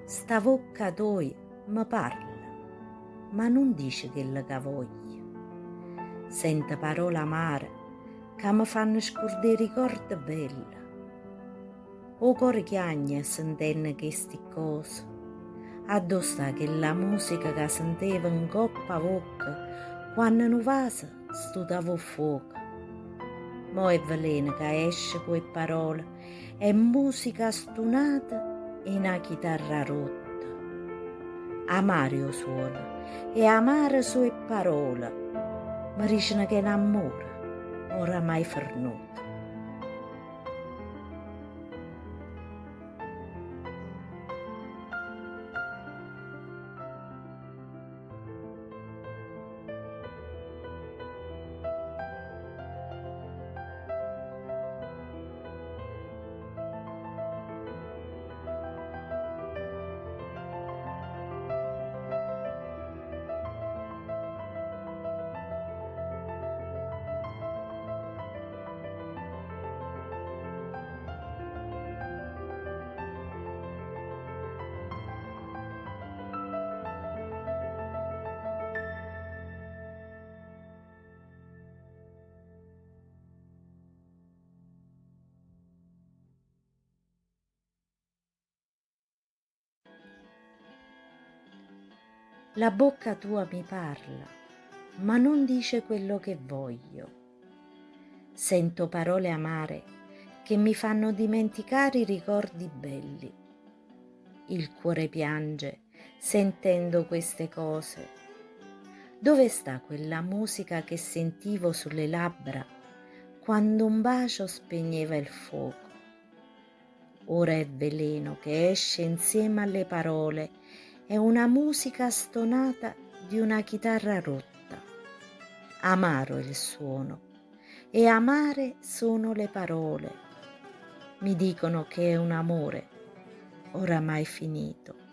Sta vocca toi mi parla, ma non dice quello che voglio. Sente parole amare che mi fanno scordare i ricordi belli. O cuore chiagna sentendo queste cose, addosso che la musica che sentiva in coppa a bocca quando non vase studavo fuoco. Mo è veleno che esce quelle parole, è musica stonata e una chitarra rotta. Amare o suono e amare sue parole, mi dicono che è un amore oramai fernuto. La bocca tua mi parla, ma non dice quello che voglio. Sento parole amare che mi fanno dimenticare i ricordi belli. Il cuore piange sentendo queste cose. Dove sta quella musica che sentivo sulle labbra quando un bacio spegneva il fuoco? Ora è veleno che esce insieme alle parole, è una musica stonata di una chitarra rotta. Amaro è il suono e amare sono le parole. Mi dicono che è un amore oramai finito.